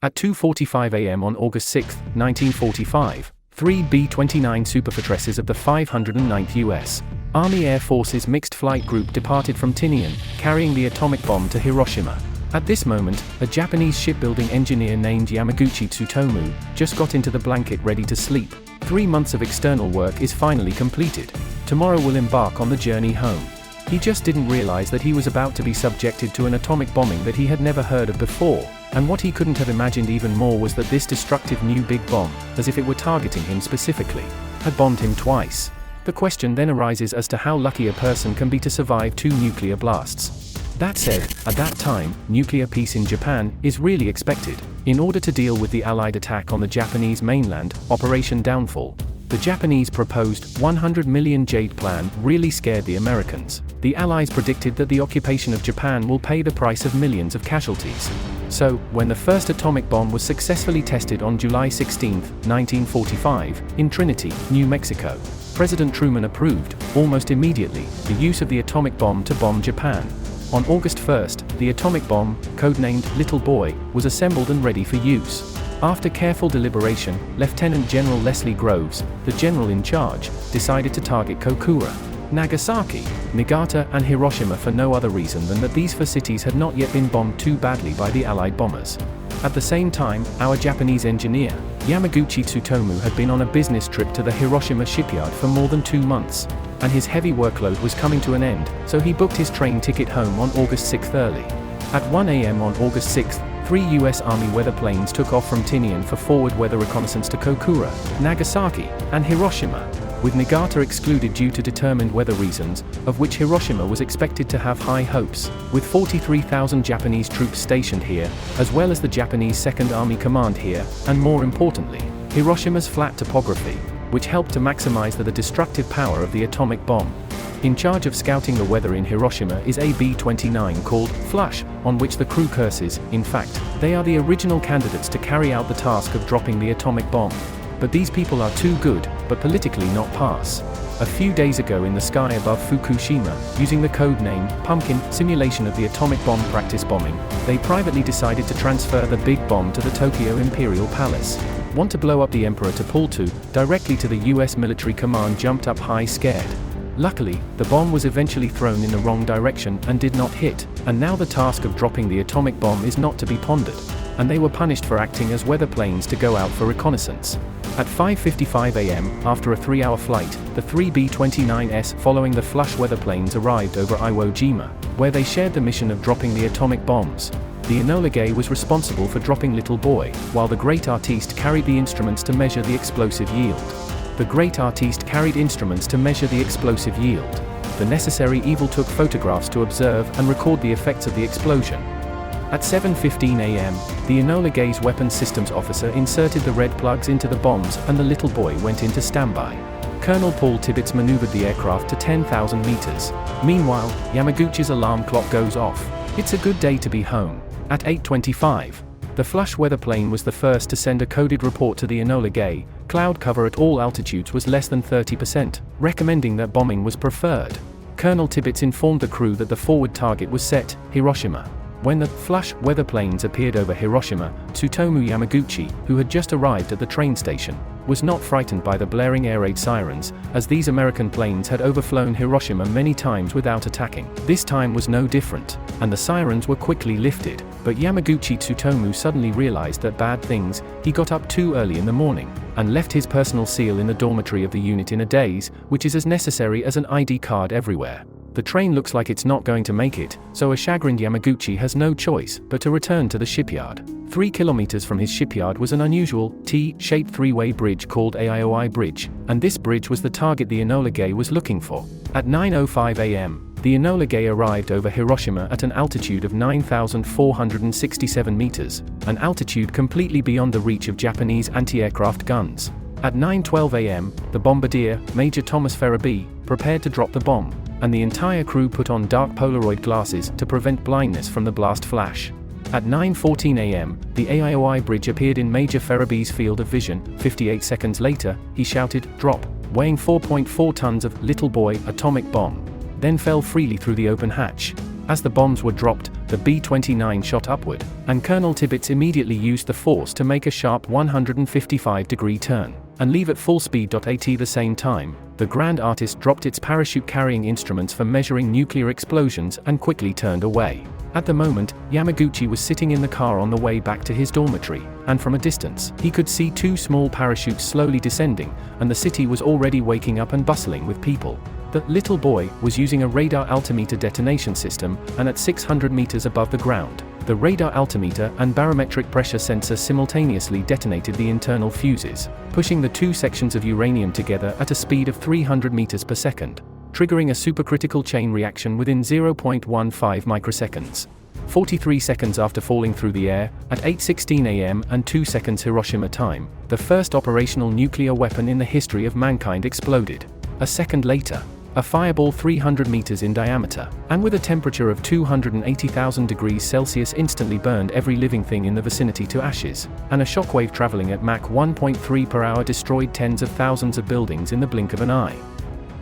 At 2:45 a.m. on August 6, 1945, 3 B-29 Superfortresses of the 509th U.S. Army Air Force's Mixed Flight Group departed from Tinian, carrying the atomic bomb to Hiroshima. At this moment, a Japanese shipbuilding engineer named Yamaguchi Tsutomu just got into the blanket ready to sleep. 3 months of external work is finally completed. Tomorrow we'll embark on the journey home. He just didn't realize that he was about to be subjected to an atomic bombing that he had never heard of before, and what he couldn't have imagined even more was that this destructive new big bomb, as if it were targeting him specifically, had bombed him twice. The question then arises as to how lucky a person can be to survive 2 nuclear blasts. That said, at that time, nuclear peace in Japan is really expected. In order to deal with the Allied attack on the Japanese mainland, Operation Downfall, the Japanese proposed 100 million Jade plan really scared the Americans. The Allies predicted that the occupation of Japan will pay the price of millions of casualties. So, when the first atomic bomb was successfully tested on July 16, 1945, in Trinity, New Mexico, President Truman approved, almost immediately, the use of the atomic bomb to bomb Japan. On August 1, the atomic bomb, codenamed Little Boy, was assembled and ready for use. After careful deliberation, Lieutenant General Leslie Groves, the general in charge, decided to target Kokura, Nagasaki, Niigata and Hiroshima for no other reason than that these 4 cities had not yet been bombed too badly by the Allied bombers. At the same time, our Japanese engineer, Yamaguchi Tsutomu, had been on a business trip to the Hiroshima shipyard for more than 2 months, and his heavy workload was coming to an end, so he booked his train ticket home on August 6 early. At 1 a.m. on August 6, 3 U.S. Army weather planes took off from Tinian for forward weather reconnaissance to Kokura, Nagasaki, and Hiroshima, with Niigata excluded due to determined weather reasons, of which Hiroshima was expected to have high hopes, with 43,000 Japanese troops stationed here, as well as the Japanese Second Army Command here, and more importantly, Hiroshima's flat topography, which helped to maximize the destructive power of the atomic bomb. In charge of scouting the weather in Hiroshima is a B-29 called Flush, on which the crew curses. In fact, they are the original candidates to carry out the task of dropping the atomic bomb. But these people are too good, but politically not pass. A few days ago in the sky above Fukushima, using the code name Pumpkin simulation of the atomic bomb practice bombing, they privately decided to transfer the big bomb to the Tokyo Imperial Palace. Want to blow up the Emperor to pull to, directly to the US military command jumped up high scared. Luckily, the bomb was eventually thrown in the wrong direction and did not hit, and now the task of dropping the atomic bomb is not to be pondered, and they were punished for acting as weather planes to go out for reconnaissance. At 5:55 a.m., after a 3-hour flight, the 3 B-29s following the Flush weather planes arrived over Iwo Jima, where they shared the mission of dropping the atomic bombs. The Enola Gay was responsible for dropping Little Boy, while the Great Artiste carried the instruments to measure the explosive yield. The Great Artiste carried instruments to measure the explosive yield. The Necessary Evil took photographs to observe and record the effects of the explosion. At 7:15 a.m., the Enola Gay's weapons systems officer inserted the red plugs into the bombs and the Little Boy went into standby. Colonel Paul Tibbets maneuvered the aircraft to 10,000 meters. Meanwhile, Yamaguchi's alarm clock goes off. It's a good day to be home. At 8:25, the Flush weather plane was the first to send a coded report to the Enola Gay. Cloud cover at all altitudes was less than 30%, recommending that bombing was preferred. Colonel Tibbets informed the crew that the forward target was set, Hiroshima. When the Flush weather planes appeared over Hiroshima, Tsutomu Yamaguchi, who had just arrived at the train station, was not frightened by the blaring air raid sirens, as these American planes had overflown Hiroshima many times without attacking. This time was no different, and the sirens were quickly lifted, but Yamaguchi Tsutomu suddenly realized that bad things. He got up too early in the morning, and left his personal seal in the dormitory of the unit in a daze, which is as necessary as an ID card everywhere. The train looks like it's not going to make it, so a chagrined Yamaguchi has no choice but to return to the shipyard. 3 kilometers from his shipyard was an unusual, T-shaped 3-way bridge called Aioi Bridge, and this bridge was the target the Enola Gay was looking for. At 9:05 a.m., the Enola Gay arrived over Hiroshima at an altitude of 9,467 meters, an altitude completely beyond the reach of Japanese anti-aircraft guns. At 9:12 a.m., the bombardier, Major Thomas Farabee, prepared to drop the bomb, and the entire crew put on dark Polaroid glasses to prevent blindness from the blast flash. At 9:14 a.m., the Aioi bridge appeared in Major Farabee's field of vision. 58 seconds later, he shouted, "Drop," weighing 4.4 tons of Little Boy atomic bomb, then fell freely through the open hatch. As the bombs were dropped, the B-29 shot upward, and Colonel Tibbets immediately used the force to make a sharp 155-degree turn and leave at full speed. At the same time, the Grand Artist dropped its parachute-carrying instruments for measuring nuclear explosions and quickly turned away. At the moment, Yamaguchi was sitting in the car on the way back to his dormitory, and from a distance, he could see two small parachutes slowly descending, and the city was already waking up and bustling with people. The little boy was using a radar altimeter detonation system, and at 600 meters above the ground, the radar altimeter and barometric pressure sensor simultaneously detonated the internal fuses, pushing the two sections of uranium together at a speed of 300 meters per second, triggering a supercritical chain reaction within 0.15 microseconds. 43 seconds after falling through the air, at 8:16 a.m. and 2 seconds Hiroshima time, the first operational nuclear weapon in the history of mankind exploded. A second later, a fireball 300 meters in diameter, and with a temperature of 280,000 degrees Celsius instantly burned every living thing in the vicinity to ashes, and a shockwave traveling at Mach 1.3 per hour destroyed tens of thousands of buildings in the blink of an eye.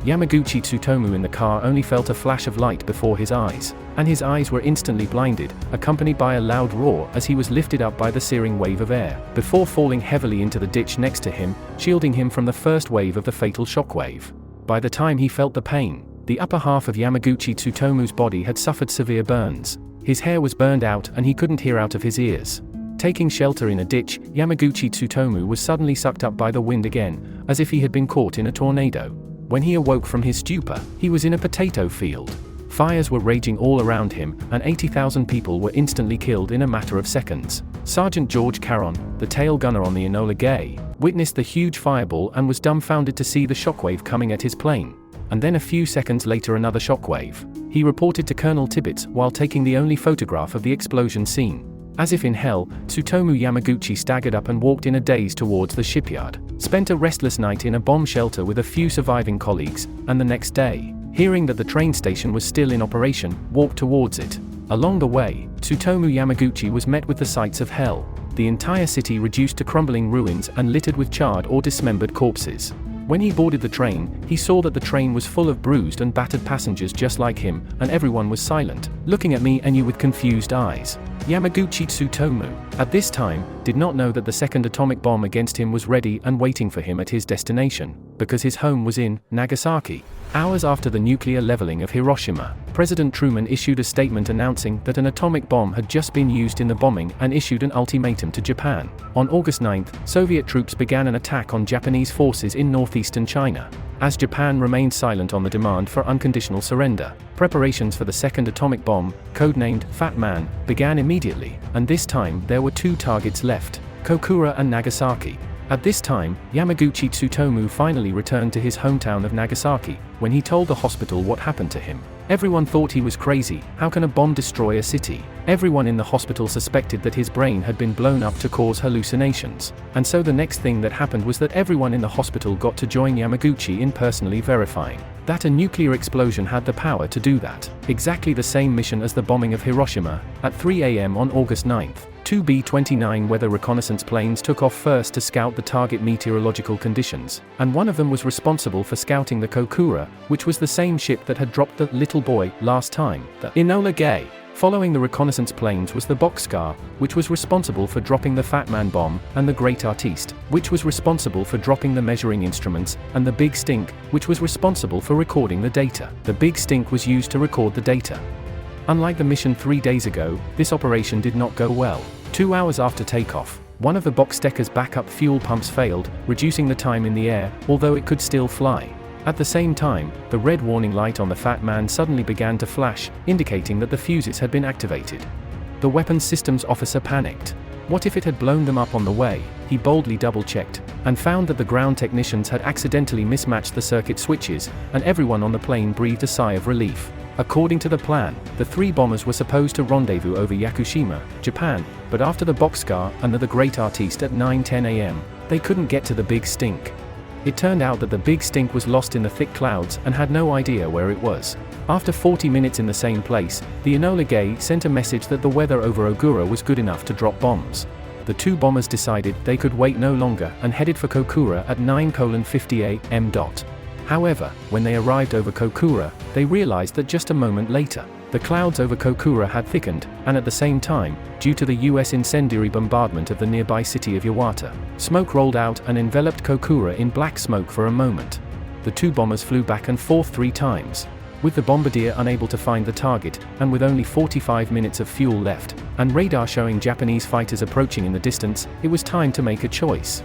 Yamaguchi Tsutomu in the car only felt a flash of light before his eyes, and his eyes were instantly blinded, accompanied by a loud roar as he was lifted up by the searing wave of air, before falling heavily into the ditch next to him, shielding him from the first wave of the fatal shockwave. By the time he felt the pain, the upper half of Yamaguchi Tsutomu's body had suffered severe burns. His hair was burned out and he couldn't hear out of his ears. Taking shelter in a ditch, Yamaguchi Tsutomu was suddenly sucked up by the wind again, as if he had been caught in a tornado. When he awoke from his stupor, he was in a potato field. Fires were raging all around him, and 80,000 people were instantly killed in a matter of seconds. Sergeant George Caron, the tail gunner on the Enola Gay, witnessed the huge fireball and was dumbfounded to see the shockwave coming at his plane. And then a few seconds later another shockwave. He reported to Colonel Tibbets while taking the only photograph of the explosion scene. As if in hell, Tsutomu Yamaguchi staggered up and walked in a daze towards the shipyard, spent a restless night in a bomb shelter with a few surviving colleagues, and the next day, hearing that the train station was still in operation, walked towards it. Along the way, Tsutomu Yamaguchi was met with the sights of hell, the entire city reduced to crumbling ruins and littered with charred or dismembered corpses. When he boarded the train, he saw that the train was full of bruised and battered passengers just like him, and everyone was silent, looking at me and you with confused eyes. Yamaguchi Tsutomu, at this time, did not know that the second atomic bomb against him was ready and waiting for him at his destination, because his home was in Nagasaki. Hours after the nuclear leveling of Hiroshima, President Truman issued a statement announcing that an atomic bomb had just been used in the bombing and issued an ultimatum to Japan. On August 9, Soviet troops began an attack on Japanese forces in northeastern China. As Japan remained silent on the demand for unconditional surrender, preparations for the second atomic bomb, codenamed Fat Man, began immediately, and this time there were two targets left, Kokura and Nagasaki. At this time, Yamaguchi Tsutomu finally returned to his hometown of Nagasaki, when he told the hospital what happened to him. Everyone thought he was crazy. How can a bomb destroy a city? Everyone in the hospital suspected that his brain had been blown up to cause hallucinations. And so the next thing that happened was that everyone in the hospital got to join Yamaguchi in personally verifying that a nuclear explosion had the power to do that. Exactly the same mission as the bombing of Hiroshima. At 3 a.m. on August 9, two B-29 weather reconnaissance planes took off first to scout the target meteorological conditions, and one of them was responsible for scouting the Kokura, which was the same ship that had dropped the little boy last time, the Enola Gay. Following the reconnaissance planes was the Boxcar, which was responsible for dropping the Fat Man bomb, and the Great Artiste, which was responsible for dropping the measuring instruments, and the Big Stink, which was responsible for recording the data. The Big Stink was used to record the data. Unlike the mission 3 days ago, this operation did not go well. 2 hours after takeoff, one of the Boxdecker's backup fuel pumps failed, reducing the time in the air, although it could still fly. At the same time, the red warning light on the Fat Man suddenly began to flash, indicating that the fuses had been activated. The weapons systems officer panicked. What if it had blown them up on the way? He boldly double-checked, and found that the ground technicians had accidentally mismatched the circuit switches, and everyone on the plane breathed a sigh of relief. According to the plan, the three bombers were supposed to rendezvous over Yakushima, Japan, but after the Boxcar and the Great Artiste at 9:10 a.m., they couldn't get to the Big Stink. It turned out that the Big Stink was lost in the thick clouds and had no idea where it was. After 40 minutes in the same place, the Enola Gay sent a message that the weather over Ogura was good enough to drop bombs. The two bombers decided they could wait no longer and headed for Kokura at 9:50 a.m. However, when they arrived over Kokura, they realized that just a moment later, The clouds over Kokura had thickened, and at the same time, due to the US incendiary bombardment of the nearby city of Yawata, smoke rolled out and enveloped Kokura in black smoke for a moment. The two bombers flew back and forth 3 times. With the bombardier unable to find the target, and with only 45 minutes of fuel left, and radar showing Japanese fighters approaching in the distance, it was time to make a choice.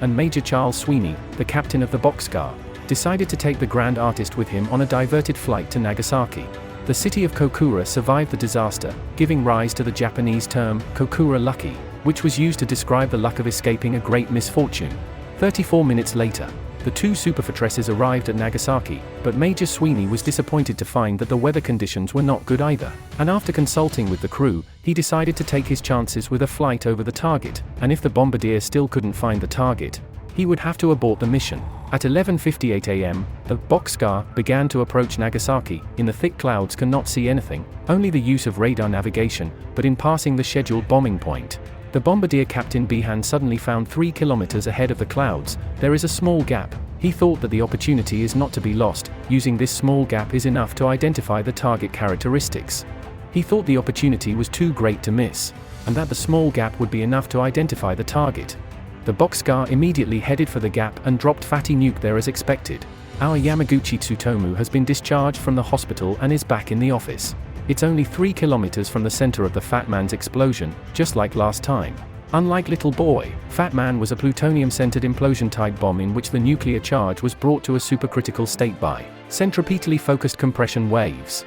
And Major Charles Sweeney, the captain of the Boxcar, decided to take the Grand Artist with him on a diverted flight to Nagasaki. The city of Kokura survived the disaster, giving rise to the Japanese term, Kokura lucky, which was used to describe the luck of escaping a great misfortune. 34 minutes later, the 2 superfortresses arrived at Nagasaki, but Major Sweeney was disappointed to find that the weather conditions were not good either, and after consulting with the crew, he decided to take his chances with a flight over the target, and if the bombardier still couldn't find the target, he would have to abort the mission. At 11:58 a.m., the Boxcar began to approach Nagasaki. In the thick clouds cannot see anything, only the use of radar navigation, but in passing the scheduled bombing point, the bombardier Captain Behan suddenly found 3 kilometers ahead of the clouds, there is a small gap. He thought that the opportunity is not to be lost, using this small gap is enough to identify the target characteristics. He thought the opportunity was too great to miss, and that the small gap would be enough to identify the target. The Boxcar immediately headed for the gap and dropped Fatty Nuke there as expected. Our Yamaguchi Tsutomu has been discharged from the hospital and is back in the office. It's only 3 kilometers from the center of the Fat Man's explosion, just like last time. Unlike Little Boy, Fat Man was a plutonium-centered implosion-type bomb in which the nuclear charge was brought to a supercritical state by centripetally focused compression waves.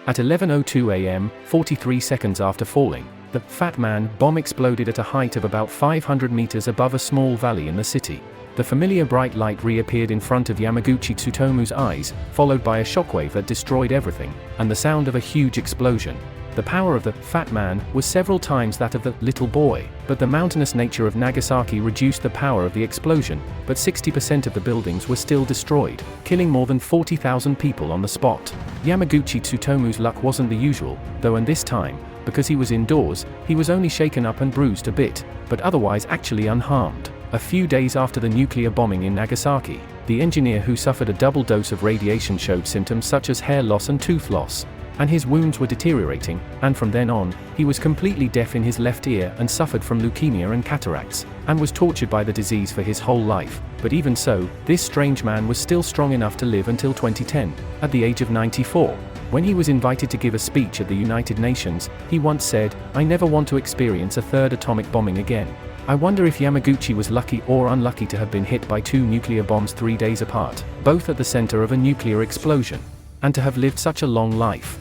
At 11:02 a.m., 43 seconds after falling, the Fat Man bomb exploded at a height of about 500 meters above a small valley in the city. The familiar bright light reappeared in front of Yamaguchi Tsutomu's eyes, followed by a shockwave that destroyed everything, and the sound of a huge explosion. The power of the Fat Man was several times that of the Little Boy, but the mountainous nature of Nagasaki reduced the power of the explosion, but 60% of the buildings were still destroyed, killing more than 40,000 people on the spot. Yamaguchi Tsutomu's luck wasn't the usual, though, and this time, because he was indoors, he was only shaken up and bruised a bit, but otherwise actually unharmed. A few days after the nuclear bombing in Nagasaki, the engineer who suffered a double dose of radiation showed symptoms such as hair loss and tooth loss, and his wounds were deteriorating, and from then on, he was completely deaf in his left ear and suffered from leukemia and cataracts, and was tortured by the disease for his whole life. But even so, this strange man was still strong enough to live until 2010, at the age of 94. When he was invited to give a speech at the United Nations, he once said, "I never want to experience a third atomic bombing again." I wonder if Yamaguchi was lucky or unlucky to have been hit by 2 nuclear bombs 3 days apart, both at the center of a nuclear explosion, and to have lived such a long life.